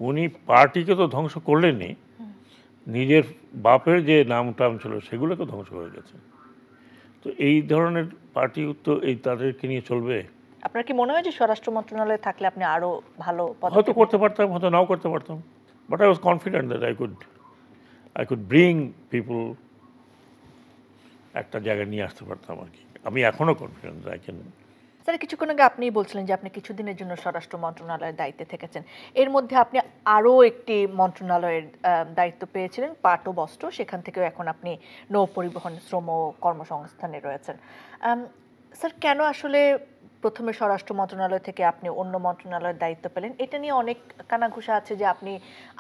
উনি পার্টিকে তো ধ্বংস করলেনই, নিজের বাপের যে নাম টাম ছিল সেগুলোকে ধ্বংস করে গেছেন। তো এই ধরনের পার্টি তো এই তাদেরকে নিয়ে চলবে। আপনার কি মনে হয় যে স্বরাষ্ট্র মন্ত্রণালয়ে থাকলে আপনি আরো ভালো হয়তো পদক্ষেপ করতে পারতাম, হয়তো নাও করতে পারতাম, but I was confident that I could bring people, একটা জায়গায় নিয়ে আসতে পারতাম আর কি। আমি এখনো কনফিডেন্ট আই ক্যান। স্যার, কিছুক্ষণ আগে আপনিই বলছিলেন যে আপনি কিছুদিনের জন্য স্বরাষ্ট্র মন্ত্রণালয়ের দায়িত্বে থেকেছেন। এর মধ্যে আপনি আরো একটি মন্ত্রণালয়ের দায়িত্ব পেয়েছিলেন, পাট ও বস্ত্র। সেখান থেকেও এখন আপনি নৌ পরিবহন, শ্রম ও কর্মসংস্থানে রয়েছেন। স্যার, কেন আসলে প্রথমে স্বরাষ্ট্র মন্ত্রণালয় থেকে আপনি অন্য মন্ত্রণালয়ের দায়িত্ব পেলেন? এটা নিয়ে অনেক কানাঘুষা আছে যে আপনি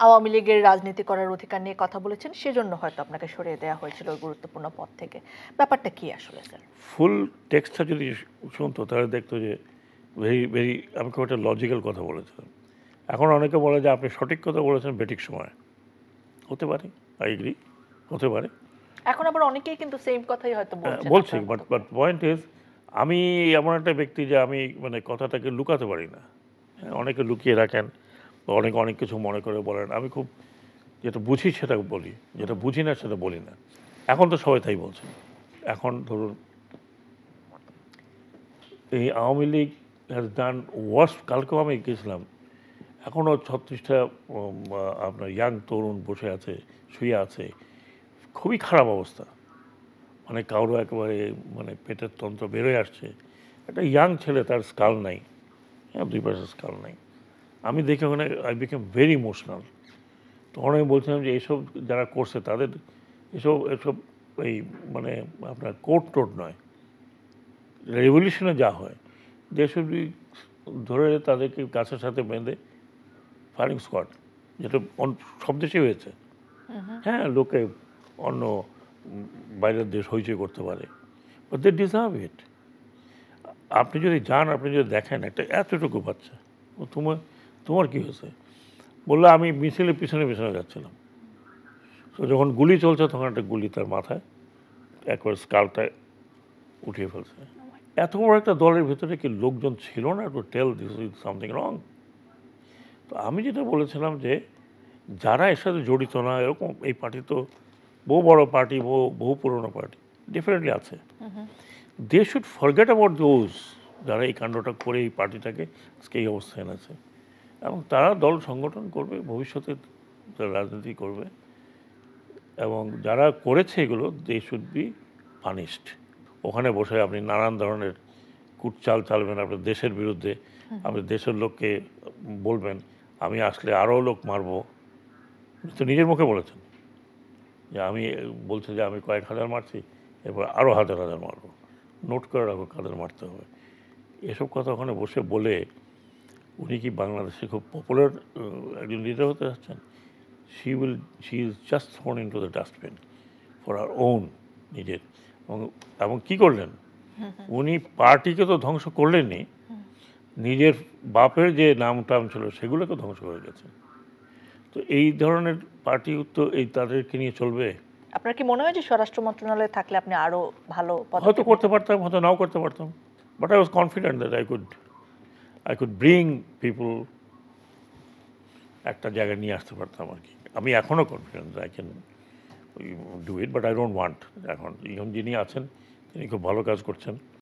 আওয়ামী লীগের রাজনীতি করার অধিকার নিয়ে কথা বলেছেন, সেজন্য হয়তো আপনাকে সরিয়ে দেওয়া হয়েছিল ওই গুরুত্বপূর্ণ পদ থেকে। ব্যাপারটা কি আসলে স্যার? ফুল টেক্সটটা যদি শুনতো তাহলে দেখতো যে ভেরি ভেরি, আমি খুব একটা লজিক্যাল কথা বলেছিলাম। এখন অনেকে বলে যে আপনি সঠিক কথা বলেছেন বেঠিক সময়। হতে পারে, আই এগ্রি, হতে পারে। এখন আবার অনেকেই কিন্তু সেম কথাই হয়তো বলছেন বলছি, আপনার বাট মতো বাট করে। পয়েন্ট ইজ, আমি এমন একটা ব্যক্তি যে আমি মানে কথাটাকে লুকাতে পারি না। অনেকে লুকিয়ে রাখেন, বা অনেকে অনেক কিছু মনে করে বলেন। আমি খুব যেটা বুঝি সেটা বলি, যেটা বুঝি না সেটা বলি না। এখন তো সবাই তাই বলছে। এখন ধরুন এই Awami League has done worst. কালকেও আমি গেছিলাম, এখনও 36টা আপনার ইয়াং তরুণ বসে আছে, শুয়ে আছে, খুবই খারাপ অবস্থা। মানে কারো একেবারে মানে পেটের তন্ত্র বেরোয় আসছে। একটা ইয়াং ছেলে, তার স্কাল নাই, হ্যাঁ, 2 পাশে স্কাল নাই। আমি দেখে ওখানে আই বিকেম ভেরি ইমোশনাল। তখন আমি বলছিলাম যে এইসব যারা করছে তাদের এসব এসব এই মানে আপনার কোর্ট টোট নয়, রেভলিউশনে যা হয় দেশের ধরে তাদেরকে গাছের সাথে বেঁধে ফায়ারিং স্কোয়াড, যেটা সব দেশেই হয়েছে। হ্যাঁ, লোকে অন্য বাইরের দেশ হইচই করতে পারে, বাট দে ডিজার্ভ ইট। আপনি যদি যান, আপনি যদি দেখেন একটা এতটুকু বাচ্চা, ও তোমার তোমার কী হয়েছে বললে, আমি মিছিলের পিছনে পিছনে যাচ্ছিলাম। তো যখন গুলি চলছে তখন একটা গুলি তার মাথায় একবার স্কালটায় উঠিয়ে ফেলছে। এত বড় একটা দলের ভিতরে কি লোকজন ছিল না to tell this is something wrong? তো আমি যেটা বলেছিলাম যে যারা এর সাথে জড়িত না, এরকম এই পার্টি তো বহু বড় পার্টি, বহু পুরনো পার্টি ডেফিনেটলি আছে। They should forget about those যারা এই কাণ্ডটা করে এই পার্টিটাকে আজকে এই অবস্থায় এনেছে, এবং তারা দল সংগঠন করবে, ভবিষ্যতে রাজনীতি করবে, এবং যারা করেছে এগুলো দে শুড বি পানিশড। ওখানে বসে আপনি নানান ধরনের কুটচাল চালবেন আপনার দেশের বিরুদ্ধে, আপনি দেশের লোককে বলবেন আমি আসলে আরও লোক মারবো। তো নিজের মুখে বলেছেন যে আমি, বলছে যে আমি কয়েক হাজার মারছি, এরপর আরও হাজার হাজার মারবো, নোট করে রাখো কাদের মারতে হবে। এসব কথা ওখানে বসে বলে উনি কি বাংলাদেশে খুব পপুলার একজন লিডার হতে যাচ্ছেন? She is just thrown into the dustbin for her own নিজের। এবং কী করলেন, উনি পার্টিকে তো ধ্বংস করলেনই, নিজের বাপের যে নাম টাম ছিল সেগুলোকে ধ্বংস করে গেছেন। তো এই ধরনের পার্টি তো এই তাদেরকে নিয়ে চলবে। আপনার কি মনে হয় যে স্বরাষ্ট্র মন্ত্রণালয়ে থাকলে আপনি আরো ভালো হয়তো পদক্ষেপ করতে পারতাম, হয়তো নাও করতে পারতাম, but I was confident that I could bring people, একটা জায়গায় নিয়ে আসতে পারতাম আর কি। আমি এখনও confident I can do it, but I don't want. এখন যিনি আছেন তিনি খুব ভালো কাজ করছেন।